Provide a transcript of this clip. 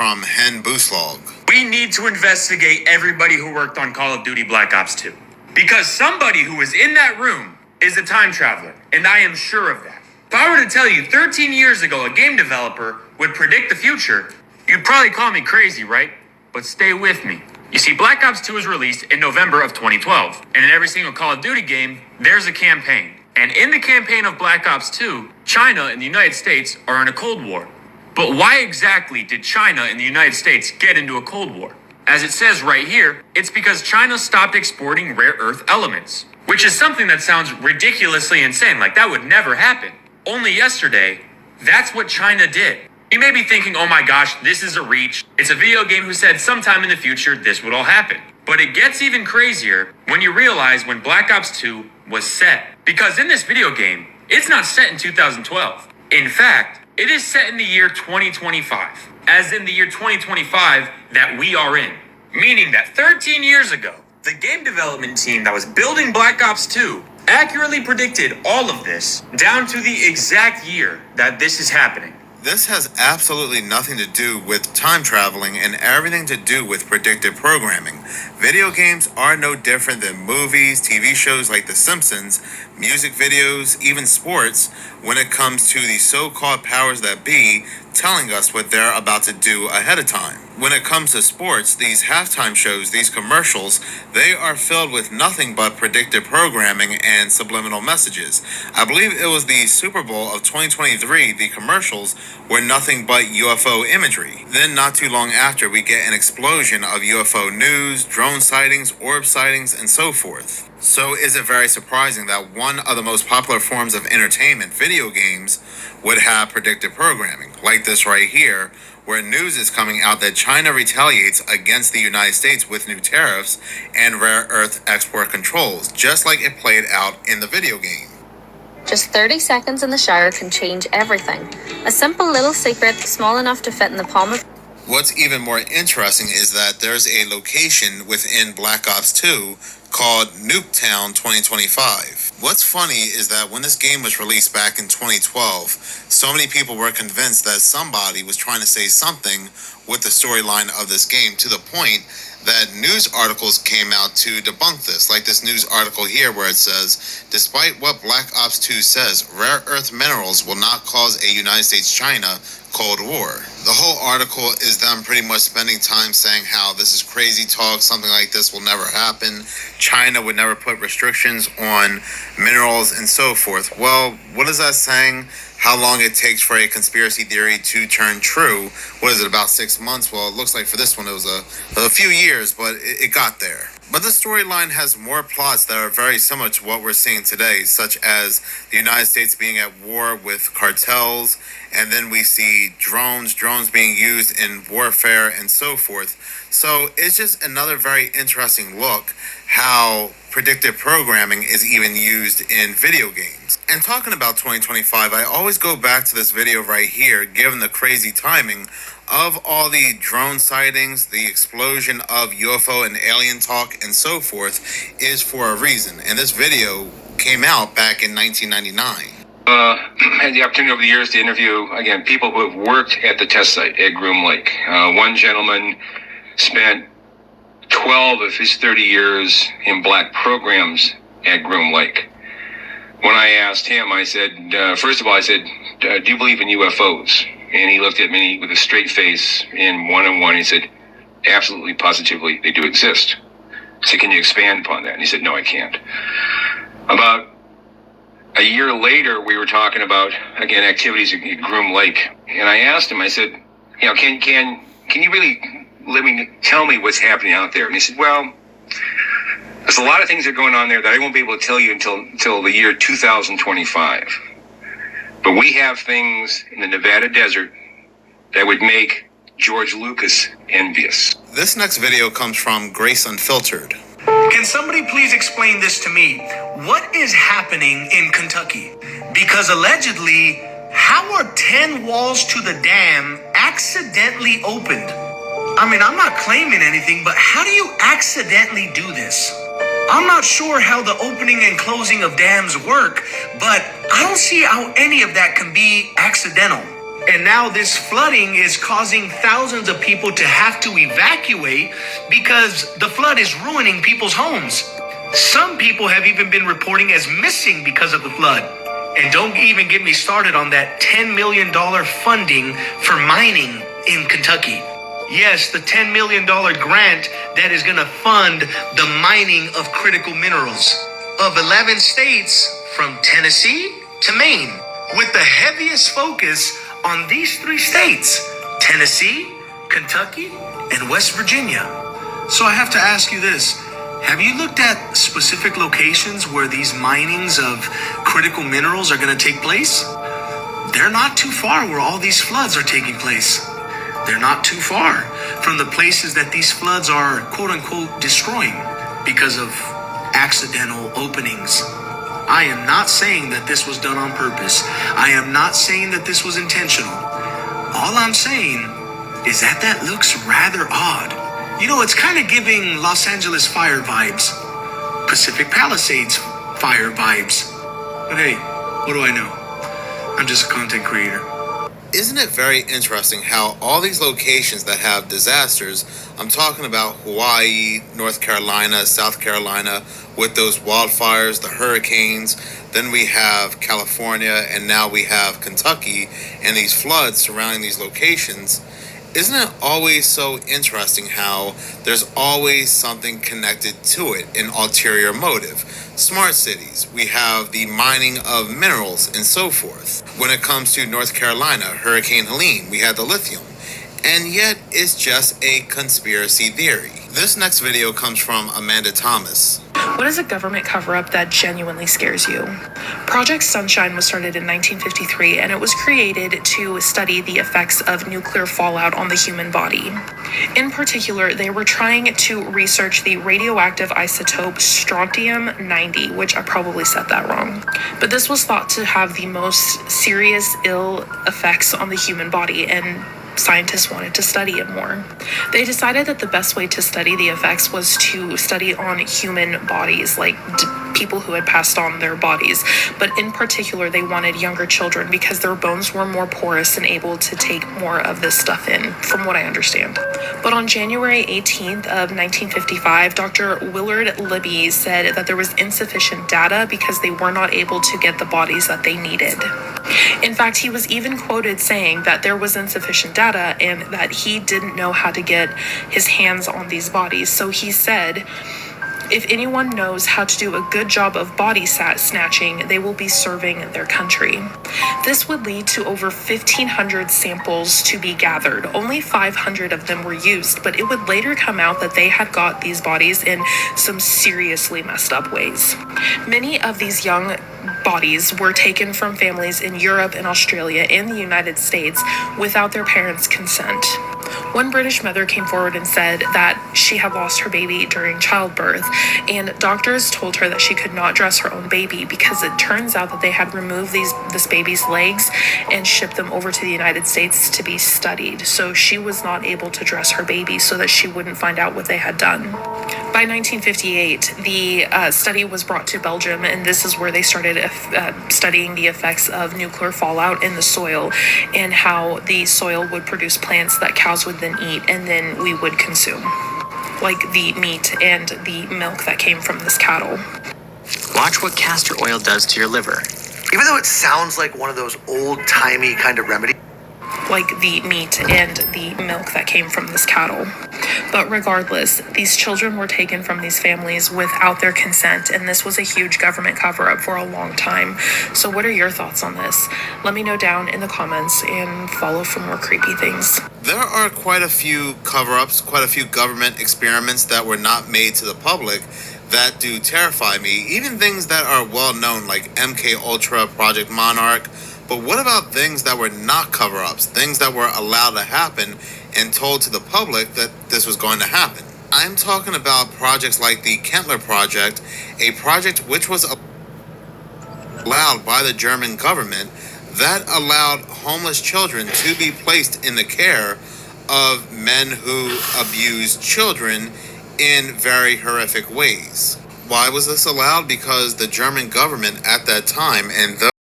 from Hen Booslog. We need to investigate everybody who worked on Call of Duty Black Ops 2. Because somebody who was in that room is a time traveler, and I am sure of that. If I were to tell you 13 years ago a game developer would predict the future, you'd probably call me crazy, right? But stay with me. You see, Black Ops 2 was released in November of 2012, and in every single Call of Duty game, there's a campaign. And in the campaign of Black Ops 2, China and the United States are in a Cold War. But why exactly did China and the United States get into a Cold War? As it says right here, it's because China stopped exporting rare earth elements, which is something that sounds ridiculously insane, like that would never happen. Only yesterday, that's what China did. You may be thinking, oh my gosh, this is a reach. It's a video game who said sometime in the future this would all happen. But it gets even crazier when you realize when Black Ops 2 was set. Because in this video game, it's not set in 2012. In fact, it is set in the year 2025, as in the year 2025 that we are in. Meaning that 13 years ago, the game development team that was building Black Ops 2 accurately predicted all of this down to the exact year that this is happening. This has absolutely nothing to do with time traveling and everything to do with predictive programming. Video games are no different than movies, TV shows like The Simpsons, music videos, even sports, when it comes to the so-called powers that be telling us what they're about to do ahead of time. When it comes to sports, these halftime shows, these commercials, they are filled with nothing but predictive programming and subliminal messages. I believe it was the Super Bowl of 2023, the commercials were nothing but UFO imagery. Then not too long after, we get an explosion of UFO news, drone sightings, orb sightings, and so forth. So is it very surprising that one of the most popular forms of entertainment, video games, would have predictive programming, like this right here, where news is coming out that China retaliates against the United States with new tariffs and rare earth export controls, just like it played out in the video game. Just 30 seconds in the shower can change everything. A simple little secret, small enough to fit in the palm of... What's even more interesting is that there's a location within Black Ops 2 called Nuketown 2025. What's funny is that when this game was released back in 2012, so many people were convinced that somebody was trying to say something with the storyline of this game, to the point that news articles came out to debunk this. Like this news article here where it says, despite what Black Ops 2 says, rare earth minerals will not cause a United States-China Cold War. The whole article is them pretty much spending time saying how this is crazy talk, something like this will never happen, China would never put restrictions on minerals and so forth. Well, what is that saying? How long it takes for a conspiracy theory to turn true? What is it, about 6 months? Well, it looks like for this one it was a few years, but it got there. But the storyline has more plots that are very similar to what we're seeing today, such as the United States being at war with cartels, and then we see drones being used in warfare and so forth. So it's just another very interesting look how predictive programming is even used in video games. And talking about 2025, I always go back to this video right here, given the crazy timing of all the drone sightings, the explosion of UFO and alien talk and so forth is for a reason. And this video came out back in 1999. I had the opportunity over the years to interview, again, people who have worked at the test site at Groom Lake. One gentleman spent 12 of his 30 years in black programs at Groom Lake. When I asked him, I said, first of all, I said, do you believe in UFOs? And he looked at me with a straight face in one-on-one. He said, absolutely, positively, they do exist. I said, can you expand upon that? And he said, no, I can't. About a year later, we were talking about, again, activities at Groom Lake. And I asked him, I said, you know, can you really tell me what's happening out there? And he said, well, there's a lot of things that are going on there that I won't be able to tell you until the year 2025. But we have things in the Nevada desert that would make George Lucas envious. This next video comes from Grace Unfiltered. Can somebody please explain this to me? What is happening in Kentucky? Because allegedly, how are 10 walls to the dam accidentally opened? I mean, I'm not claiming anything, but how do you accidentally do this? I'm not sure how the opening and closing of dams work, but I don't see how any of that can be accidental. And now this flooding is causing thousands of people to have to evacuate because the flood is ruining people's homes. Some people have even been reporting as missing because of the flood. And don't even get me started on that $10 million funding for mining in Kentucky. Yes, the $10 million grant that is going to fund the mining of critical minerals of 11 states from Tennessee to Maine, with the heaviest focus on these three states: Tennessee, Kentucky, and West Virginia. So I have to ask you this. Have you looked at specific locations where these minings of critical minerals are going to take place? They're not too far where all these floods are taking place. They're not too far from the places that these floods are quote unquote destroying because of accidental openings. I am not saying that this was done on purpose. I am not saying that this was intentional. All I'm saying is that that looks rather odd. You know, it's kind of giving Los Angeles fire vibes, Pacific Palisades fire vibes. But hey, what do I know? I'm just a content creator. Isn't it very interesting how all these locations that have disasters, I'm talking about Hawaii, North Carolina, South Carolina, with those wildfires, the hurricanes, then we have California, and now we have Kentucky, and these floods surrounding these locations. Isn't it always so interesting how there's always something connected to it, an ulterior motive? Smart cities, we have the mining of minerals and so forth. When it comes to North Carolina, Hurricane Helene, we had the lithium. And yet, it's just a conspiracy theory. This next video comes from Amanda Thomas. What is a government cover-up that genuinely scares you? Project Sunshine was started in 1953, and it was created to study the effects of nuclear fallout on the human body. In particular, they were trying to research the radioactive isotope strontium-90, which I probably said that wrong. But this was thought to have the most serious ill effects on the human body, and scientists wanted to study it more. They decided that the best way to study the effects was to study on human bodies, like people who had passed on their bodies. But in particular, they wanted younger children because their bones were more porous and able to take more of this stuff in, from what I understand. But on January 18th of 1955, Dr. Willard Libby said that there was insufficient data because they were not able to get the bodies that they needed. In fact, he was even quoted saying that there was insufficient data and that he didn't know how to get his hands on these bodies. So he said, if anyone knows how to do a good job of body snatching, they will be serving their country. This would lead to over 1,500 samples to be gathered. Only 500 of them were used, but it would later come out that they had got these bodies in some seriously messed up ways. Many of these young bodies were taken from families in Europe and Australia and the United States without their parents' consent. One British mother came forward and said that she had lost her baby during childbirth, and doctors told her that she could not dress her own baby because it turns out that they had removed this baby's legs and shipped them over to the United States to be studied. So she was not able to dress her baby so that she wouldn't find out what they had done. By 1958, the study was brought to Belgium, and this is where they started studying the effects of nuclear fallout in the soil and how the soil would produce plants that cows would then eat and then we would consume, like the meat and the milk that came from this cattle. Watch what castor oil does to your liver. Even though it sounds like one of those old-timey kind of remedies, Like the meat and the milk that came from this cattle. But regardless, these children were taken from these families without their consent, and this was a huge government cover-up for a long time. So what are your thoughts on this? Let me know down in the comments and follow for more creepy things. There are quite a few cover-ups, quite a few government experiments that were not made to the public that do terrify me. Even things that are well known, like MK Ultra, Project Monarch. But what about things that were not cover-ups, things that were allowed to happen and told to the public that this was going to happen? I'm talking about projects like the Kentler Project, a project which was allowed by the German government that allowed homeless children to be placed in the care of men who abused children in very horrific ways. Why was this allowed? Because the German government at that time, and